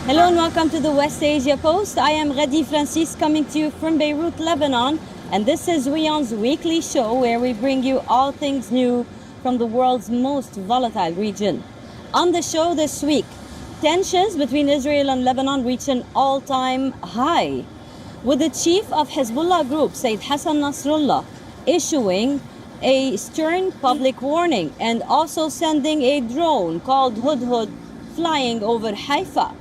Hello and welcome to the West Asia Post. I am Ghadi Francis coming to you from Beirut, Lebanon. And this is WION's weekly show where we bring you all things new from the world's most volatile region. On the show this week, tensions between Israel and Lebanon reach an all-time high, with the chief of Hezbollah group, Sayyid Hassan Nasrallah, issuing a stern public warning and also sending a drone called Hudhud flying over Haifa.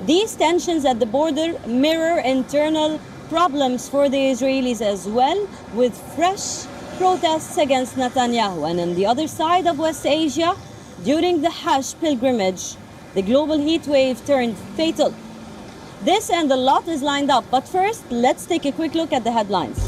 These tensions at the border mirror internal problems for the Israelis as well, with fresh protests against Netanyahu. And on the other side of West Asia, during the Hajj pilgrimage, the global heat wave turned fatal. This and a lot is lined up, but first, let's take a quick look at the headlines.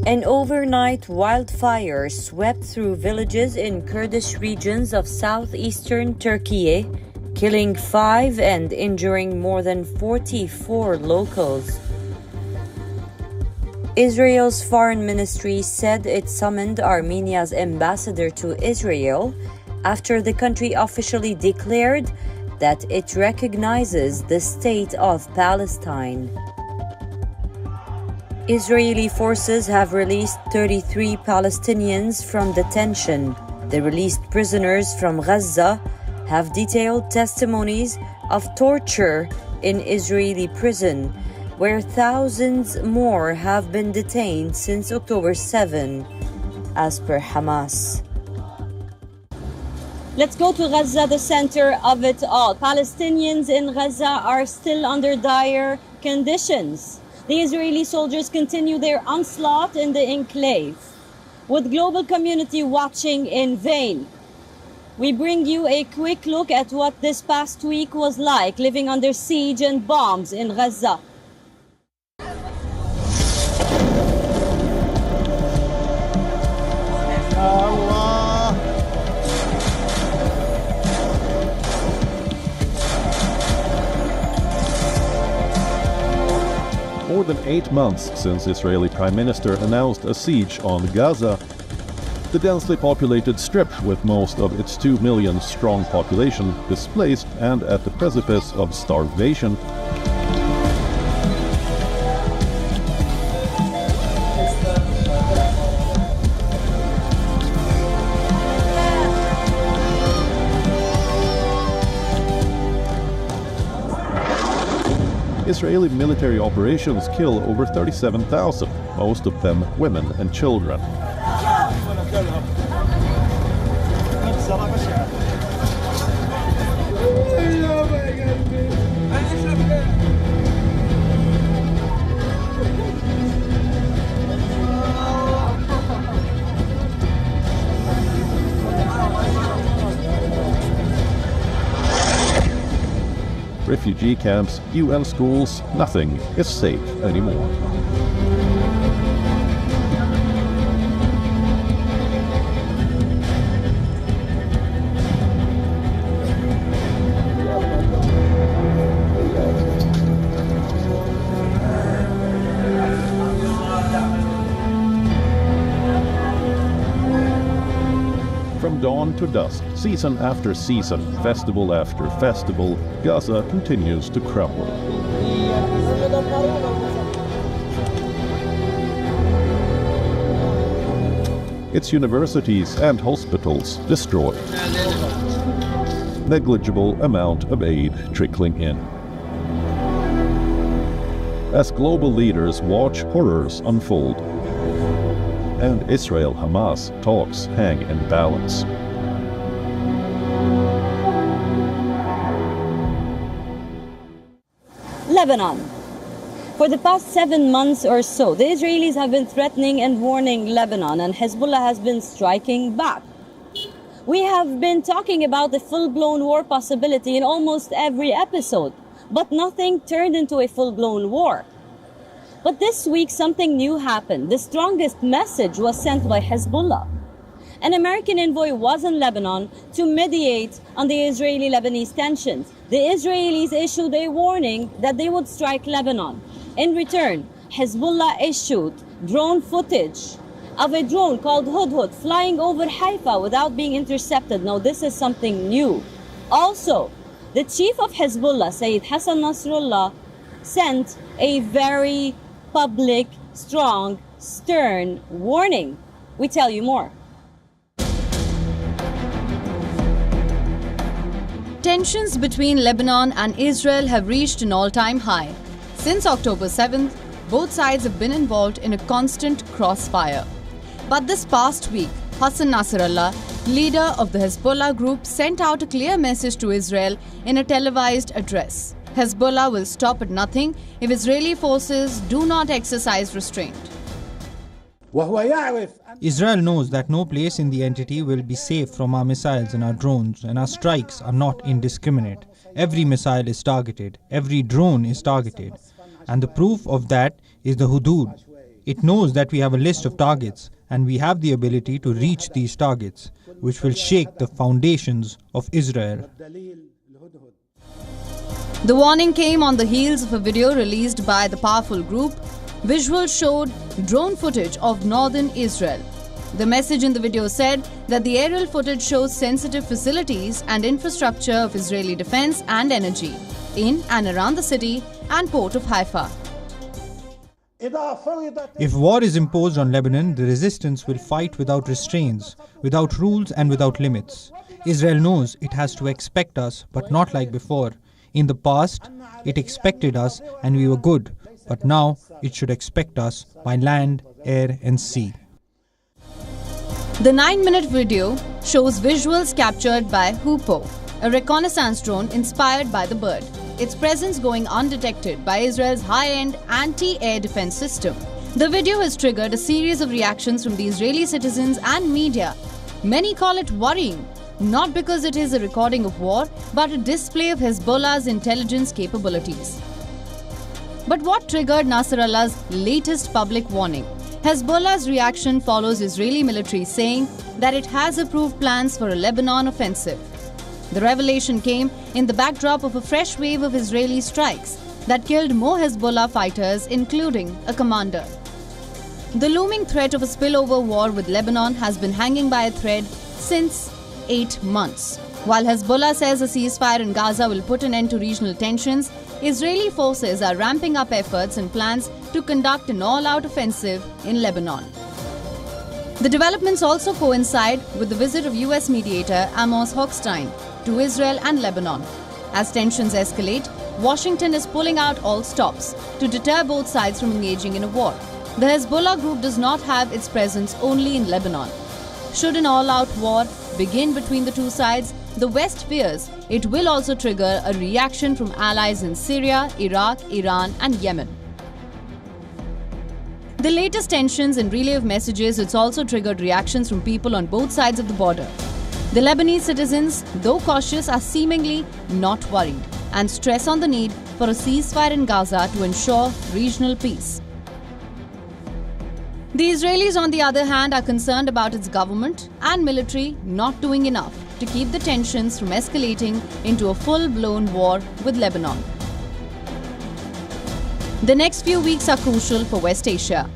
An overnight wildfire swept through villages in Kurdish regions of southeastern Turkey, killing 5 and injuring more than 44 locals. Israel's foreign ministry said it summoned Armenia's ambassador to Israel after the country officially declared that it recognizes the state of Palestine. Israeli forces have released 33 Palestinians from detention. The released prisoners from Gaza have detailed testimonies of torture in Israeli prison, where thousands more have been detained since October 7, as per Hamas. Let's go to Gaza, the center of it all. Palestinians in Gaza are still under dire conditions. The Israeli soldiers continue their onslaught in the enclave, with global community watching in vain. We bring you a quick look at what this past week was like living under siege and bombs in Gaza. More than 8 months since Israeli Prime Minister announced a siege on Gaza, the densely populated strip with most of its 2 million strong population displaced and at the precipice of starvation. Israeli military operations kill over 37,000, most of them women and children. Refugee camps, UN schools, nothing is safe anymore. From dawn to dusk, season after season, festival after festival, Gaza continues to crumble. Its universities and hospitals destroyed. Negligible amount of aid trickling in. As global leaders watch horrors unfold, and Israel-Hamas talks hang in balance. Lebanon. For the past 7 months or so, the Israelis have been threatening and warning Lebanon, and Hezbollah has been striking back. We have been talking about the full-blown war possibility in almost every episode, but nothing turned into a full-blown war. But this week, something new happened. The strongest message was sent by Hezbollah. An American envoy was in Lebanon to mediate on the Israeli-Lebanese tensions. The Israelis issued a warning that they would strike Lebanon. In return, Hezbollah issued drone footage of a drone called Hudhud flying over Haifa without being intercepted. Now, this is something new. Also, The chief of Hezbollah, Sayyid Hassan Nasrallah, sent a very public, strong, stern warning. We tell you more. Tensions between Lebanon and Israel have reached an all-time high. Since October 7th, both sides have been involved in a constant crossfire. But this past week, Hassan Nasrallah, leader of the Hezbollah group, sent out a clear message to Israel in a televised address. Hezbollah will stop at nothing if Israeli forces do not exercise restraint. Israel knows that no place in the entity will be safe from our missiles and our drones, and our strikes are not indiscriminate. Every missile is targeted, every drone is targeted, and the proof of that is the hudud. It knows that we have a list of targets, and we have the ability to reach these targets, which will shake the foundations of Israel. The warning came on the heels of a video released by the powerful group. Visuals showed drone footage of northern Israel. The message in the video said that the aerial footage shows sensitive facilities and infrastructure of Israeli defense and energy in and around the city and port of Haifa. If war is imposed on Lebanon, the resistance will fight without restraints, without rules and without limits. Israel knows it has to expect us, but not like before. In the past, it expected us and we were good, but now it should expect us by land, air and sea. The 9-minute video shows visuals captured by Hoopoe, a reconnaissance drone inspired by the bird. Its presence going undetected by Israel's high-end anti-air defense system. The video has triggered a series of reactions from the Israeli citizens and media. Many call it worrying, not because it is a recording of war, but a display of Hezbollah's intelligence capabilities. But what triggered Nasrallah's latest public warning? Hezbollah's reaction follows Israeli military saying that it has approved plans for a Lebanon offensive. The revelation came in the backdrop of a fresh wave of Israeli strikes that killed more Hezbollah fighters, including a commander. The looming threat of a spillover war with Lebanon has been hanging by a thread since 8 months. While Hezbollah says a ceasefire in Gaza will put an end to regional tensions, Israeli forces are ramping up efforts and plans to conduct an all-out offensive in Lebanon. The developments also coincide with the visit of US mediator Amos Hochstein to Israel and Lebanon. As tensions escalate, Washington is pulling out all stops to deter both sides from engaging in a war. The Hezbollah group does not have its presence only in Lebanon. Should an all-out war begin between the two sides, the West fears it will also trigger a reaction from allies in Syria, Iraq, Iran and Yemen. The latest tensions and relay of messages, it's also triggered reactions from people on both sides of the border. The Lebanese citizens, though cautious, are seemingly not worried and stress on the need for a ceasefire in Gaza to ensure regional peace. The Israelis, on the other hand, are concerned about its government and military not doing enough to keep the tensions from escalating into a full-blown war with Lebanon. The next few weeks are crucial for West Asia.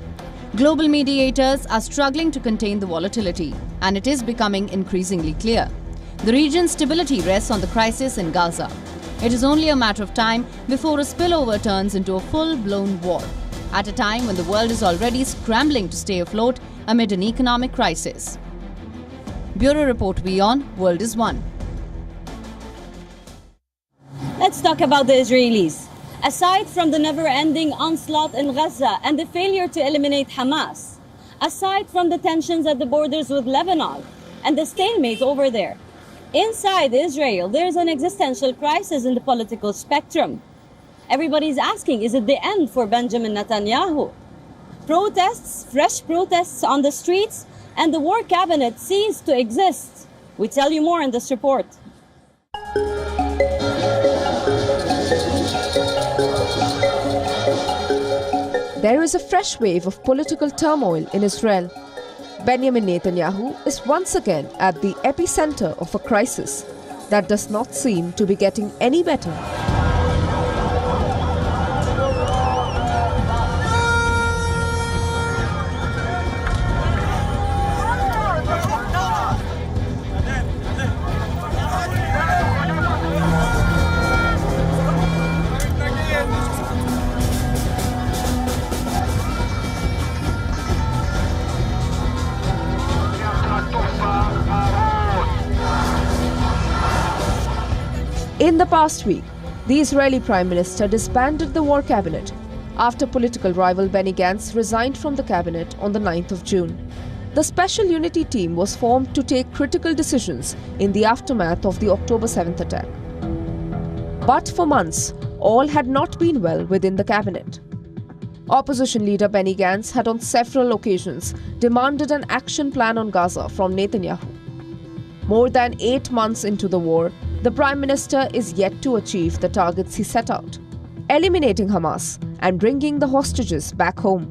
Global mediators are struggling to contain the volatility, and it is becoming increasingly clear. The region's stability rests on the crisis in Gaza. It is only a matter of time before a spillover turns into a full-blown war, at a time when the world is already scrambling to stay afloat amid an economic crisis. Bureau Report WION, World is One. Let's talk about the Israelis. Aside from the never-ending onslaught in Gaza and the failure to eliminate Hamas, aside from the tensions at the borders with Lebanon and the stalemate over there, inside Israel, there's an existential crisis in the political spectrum. Everybody's asking, is it the end for Benjamin Netanyahu? Protests, fresh protests on the streets, and the war cabinet ceased to exist. We tell you more in this report. There is a fresh wave of political turmoil in Israel. Benjamin Netanyahu is once again at the epicenter of a crisis that does not seem to be getting any better. In the past week, the Israeli Prime Minister disbanded the war cabinet after political rival Benny Gantz resigned from the cabinet on the 9th of June. The Special Unity Team was formed to take critical decisions in the aftermath of the October 7th attack. But for months, all had not been well within the cabinet. Opposition leader Benny Gantz had on several occasions demanded an action plan on Gaza from Netanyahu. More than 8 months into the war, the Prime Minister is yet to achieve the targets he set out, eliminating Hamas and bringing the hostages back home.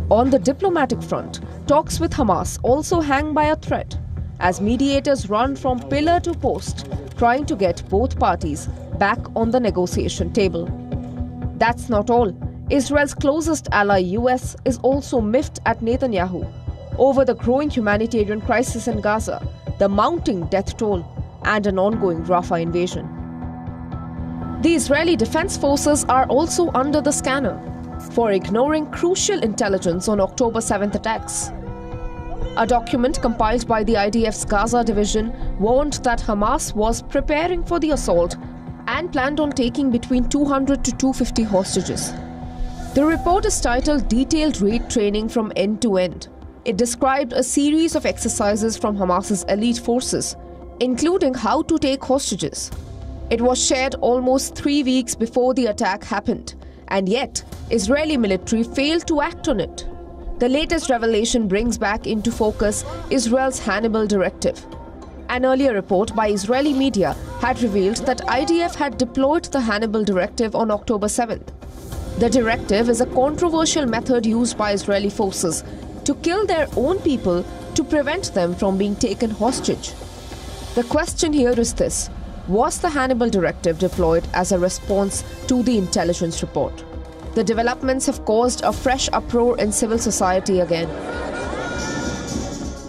On the diplomatic front, talks with Hamas also hang by a thread as mediators run from pillar to post, trying to get both parties back on the negotiation table. That's not all. Israel's closest ally US is also miffed at Netanyahu over the growing humanitarian crisis in Gaza, the mounting death toll, and an ongoing Rafah invasion. The Israeli Defense Forces are also under the scanner for ignoring crucial intelligence on October 7th attacks. A document compiled by the IDF's Gaza division warned that Hamas was preparing for the assault and planned on taking between 200 to 250 hostages. The report is titled Detailed Raid Training from End to End. It described a series of exercises from Hamas's elite forces, including how to take hostages. It was shared almost 3 weeks before the attack happened, and yet Israeli military failed to act on it. The latest revelation brings back into focus Israel's Hannibal Directive. An earlier report by Israeli media had revealed that IDF had deployed the Hannibal Directive on October 7th. The directive is a controversial method used by Israeli forces to kill their own people to prevent them from being taken hostage. The question here is this: was the Hannibal Directive deployed as a response to the intelligence report? The developments have caused a fresh uproar in civil society again.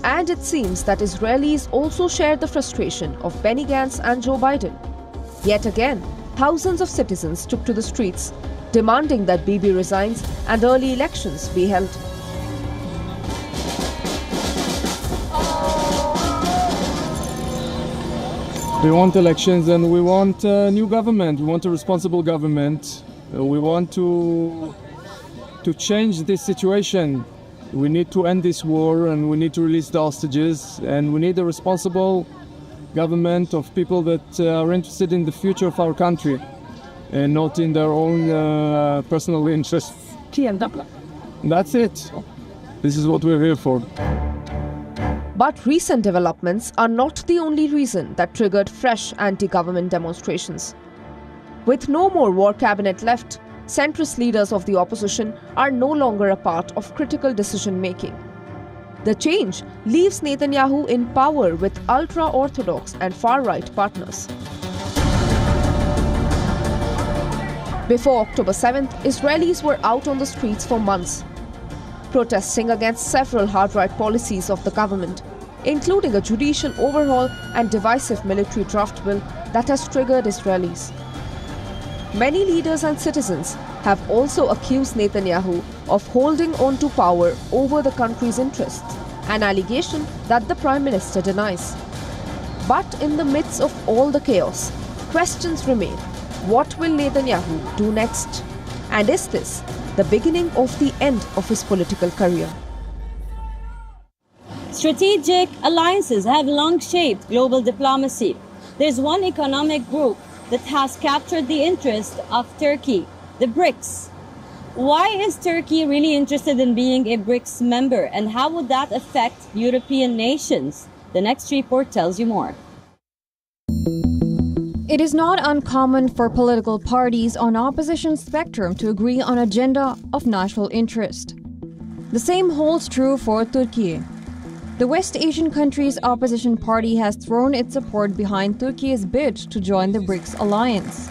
And it seems that Israelis also share the frustration of Benny Gantz and Joe Biden. Yet again, thousands of citizens took to the streets, demanding that Bibi resigns and early elections be held. We want elections and we want a new government. We want a responsible government. We want to change this situation. We need to end this war and we need to release the hostages, and we need a responsible government of people that are interested in the future of our country and not in their own personal interests. That's it. This is what we're here for. But recent developments are not the only reason that triggered fresh anti-government demonstrations. With no more war cabinet left, centrist leaders of the opposition are no longer a part of critical decision-making. The change leaves Netanyahu in power with ultra-orthodox and far-right partners. Before October 7th, Israelis were out on the streets for months, protesting against several hard-right policies of the government, including a judicial overhaul and divisive military draft bill that has triggered Israelis. Many leaders and citizens have also accused Netanyahu of holding on to power over the country's interests, an allegation that the Prime Minister denies. But in the midst of all the chaos, questions remain. What will Netanyahu do next? And is this the beginning of the end of his political career? Strategic alliances have long shaped global diplomacy. There's one economic group that has captured the interest of Turkey, the BRICS. Why is Turkey really interested in being a BRICS member, and how would that affect European nations? The next report tells you more. It is not uncommon for political parties on opposition spectrum to agree on an agenda of national interest. The same holds true for Turkey. The West Asian country's opposition party has thrown its support behind Turkey's bid to join the BRICS alliance.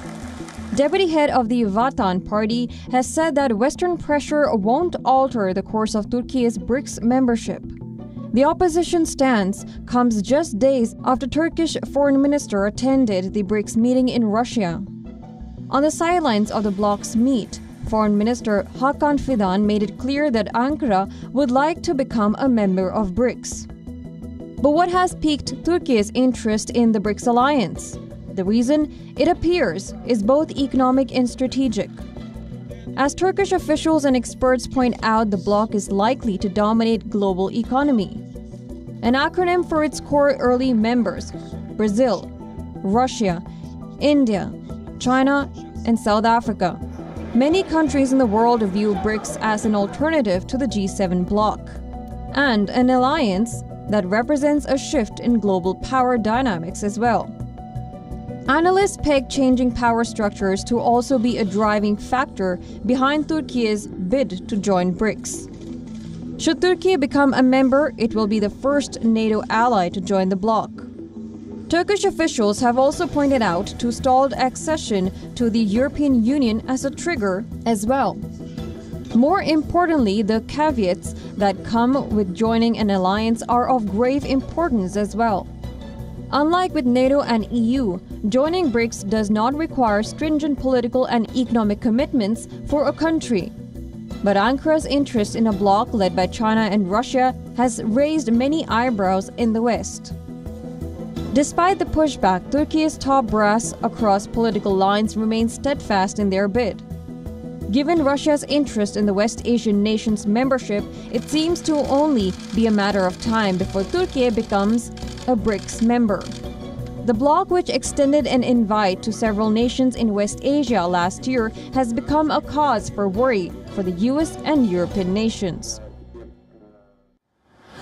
Deputy head of the Vatan party has said that Western pressure won't alter the course of Turkey's BRICS membership. The opposition stance comes just days after Turkish foreign minister attended the BRICS meeting in Russia. On the sidelines of the bloc's meet, Foreign Minister Hakan Fidan made it clear that Ankara would like to become a member of BRICS. But what has piqued Turkey's interest in the BRICS alliance? The reason, it appears, is both economic and strategic. As Turkish officials and experts point out, the bloc is likely to dominate global economy. An acronym for its core early members: Brazil, Russia, India, China, and South Africa. Many countries in the world view BRICS as an alternative to the G7 bloc, and an alliance that represents a shift in global power dynamics as well. Analysts peg changing power structures to also be a driving factor behind Turkey's bid to join BRICS. Should Turkey become a member, it will be the first NATO ally to join the bloc. Turkish officials have also pointed out to stalled accession to the European Union as a trigger as well. More importantly, the caveats that come with joining an alliance are of grave importance as well. Unlike with NATO and EU, joining BRICS does not require stringent political and economic commitments for a country. But Ankara's interest in a bloc led by China and Russia has raised many eyebrows in the West. Despite the pushback, Turkey's top brass across political lines remain steadfast in their bid. Given Russia's interest in the West Asian nation's membership, it seems to only be a matter of time before Turkey becomes a BRICS member. The bloc, which extended an invite to several nations in West Asia last year, has become a cause for worry for the US and European nations.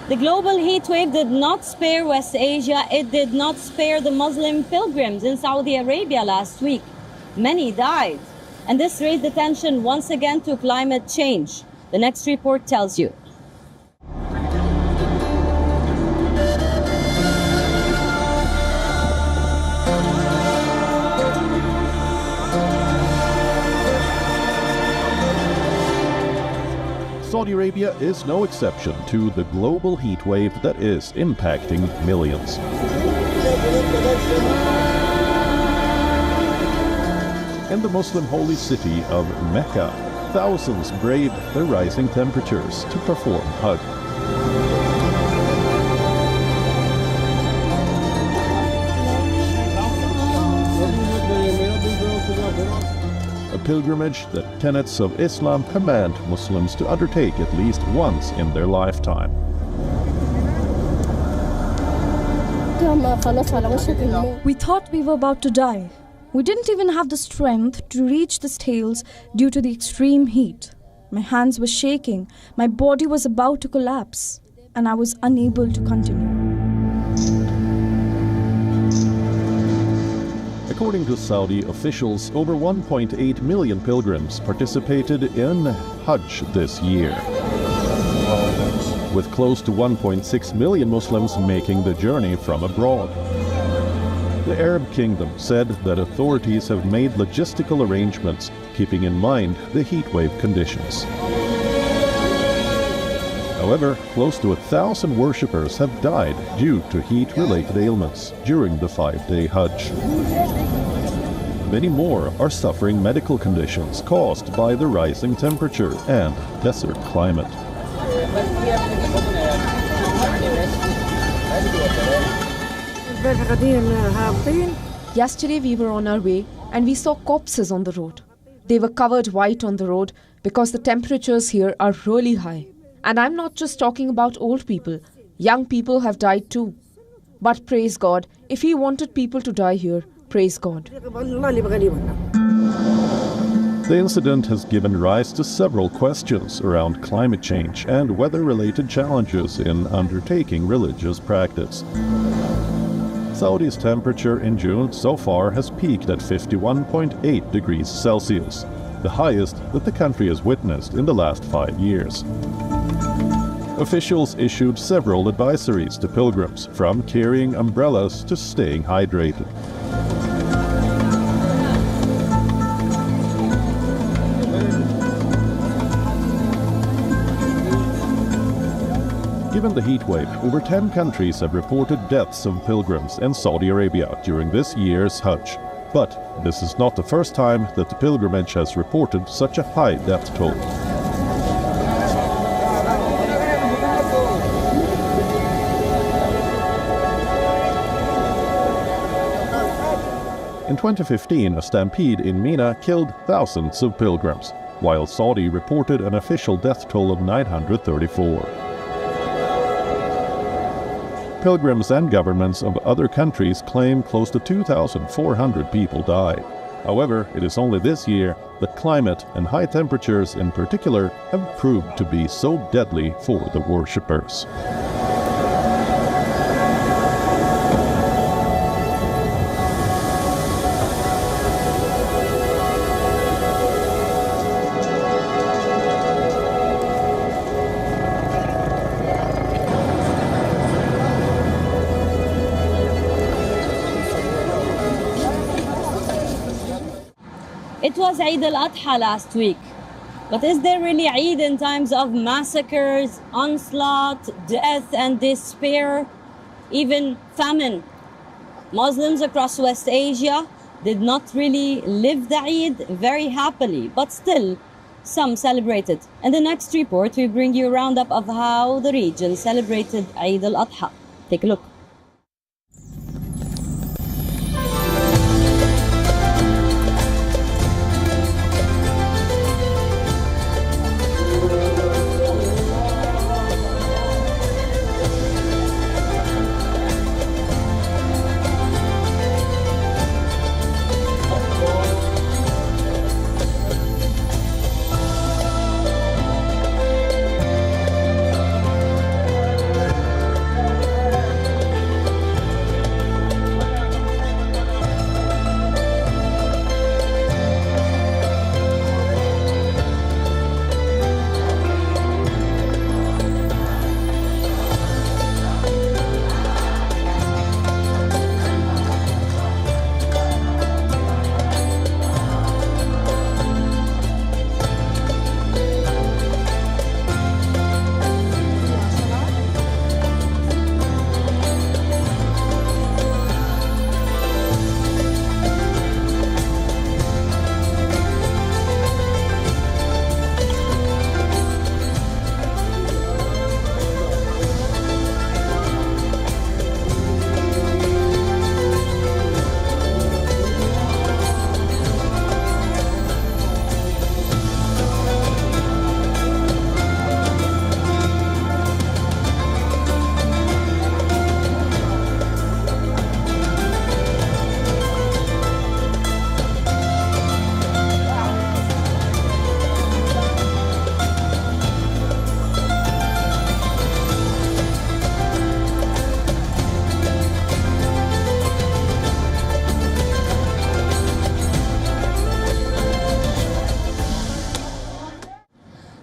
The global heat wave did not spare West Asia. It did not spare the Muslim pilgrims in Saudi Arabia last week. Many died. And this raised attention once again to climate change. The next report tells you. Saudi Arabia is no exception to the global heat wave that is impacting millions. In the Muslim holy city of Mecca, thousands braved the rising temperatures to perform Hajj. A pilgrimage that tenets of Islam command Muslims to undertake at least once in their lifetime. We thought we were about to die. We didn't even have the strength to reach the tails due to the extreme heat. My hands were shaking, my body was about to collapse, and I was unable to continue. According to Saudi officials, over 1.8 million pilgrims participated in Hajj this year, with close to 1.6 million Muslims making the journey from abroad. The Arab Kingdom said that authorities have made logistical arrangements, keeping in mind the heatwave conditions. However, close to 1,000 worshippers have died due to heat-related ailments during the 5-day Hajj. Many more are suffering medical conditions caused by the rising temperature and desert climate. Yesterday we were on our way and we saw corpses on the road. They were covered white on the road because the temperatures here are really high. And I'm not just talking about old people. Young people have died too. But praise God, if He wanted people to die here, praise God. The incident has given rise to several questions around climate change and weather-related challenges in undertaking religious practice. Saudi's temperature in June so far has peaked at 51.8 degrees Celsius, the highest that the country has witnessed in the last 5 years. Officials issued several advisories to pilgrims, from carrying umbrellas to staying hydrated. Given the heat wave, over 10 countries have reported deaths of pilgrims in Saudi Arabia during this year's Hajj. But this is not the first time that the pilgrimage has reported such a high death toll. In 2015, a stampede in Mina killed thousands of pilgrims, while Saudi reported an official death toll of 934. Pilgrims and governments of other countries claim close to 2,400 people died. However, it is only this year that climate and high temperatures in particular have proved to be so deadly for the worshippers. It was Eid al-Adha last week. But is there really Eid in times of massacres, onslaught, death and despair, even famine? Muslims across West Asia did not really live the Eid very happily, but still, some celebrated. In the next report, we bring you a roundup of how the region celebrated Eid al-Adha. Take a look.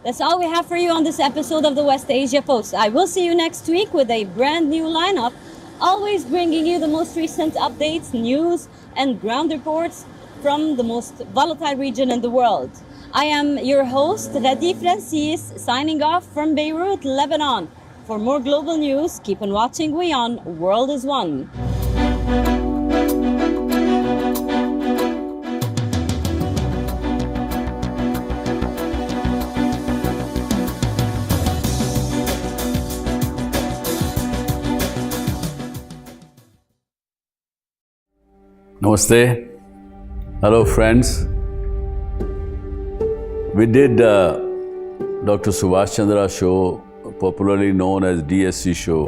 That's all we have for you on this episode of the West Asia Post. I will see you next week with a brand new lineup, always bringing you the most recent updates, news, and ground reports from the most volatile region in the world. I am your host, Radi Francis, signing off from Beirut, Lebanon. For more global news, keep on watching WION World is One. Namaste. Hello friends. We did Dr. Subhash Chandra show, popularly known as DSC show,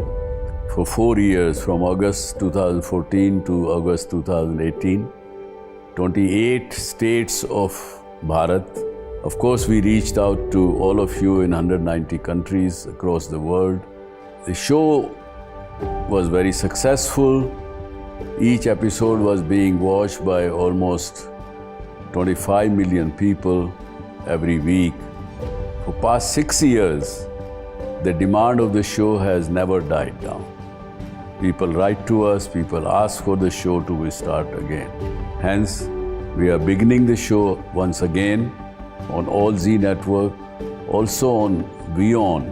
for 4 years, from August 2014 to August 2018. 28 states of Bharat. Of course, we reached out to all of you in 190 countries across the world. The show was very successful. Each episode was being watched by almost 25 million people every week. For past 6 years, the demand of the show has never died down. People write to us, people ask for the show to restart again. Hence, we are beginning the show once again on All Z Network, also on WION,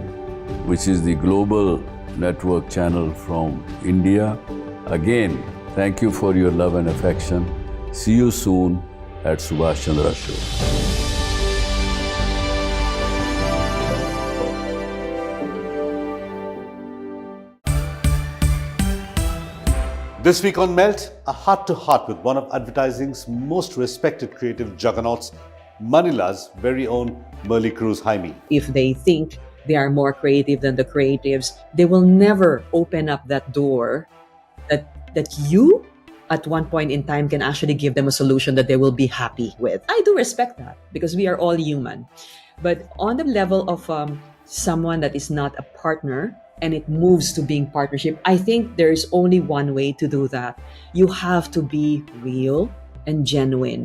which is the global network channel from India. Again, thank you for your love and affection. See you soon at Subhash Chandra Show. This week on Melt, a heart-to-heart with one of advertising's most respected creative juggernauts, Manila's very own Merly Cruz Jaime. If they think they are more creative than the creatives, they will never open up that door that you, at one point in time, can actually give them a solution that they will be happy with. I do respect that because we are all human. But on the level of someone that is not a partner, and it moves to being partnership, I think there is only one way to do that. You have to be real and genuine.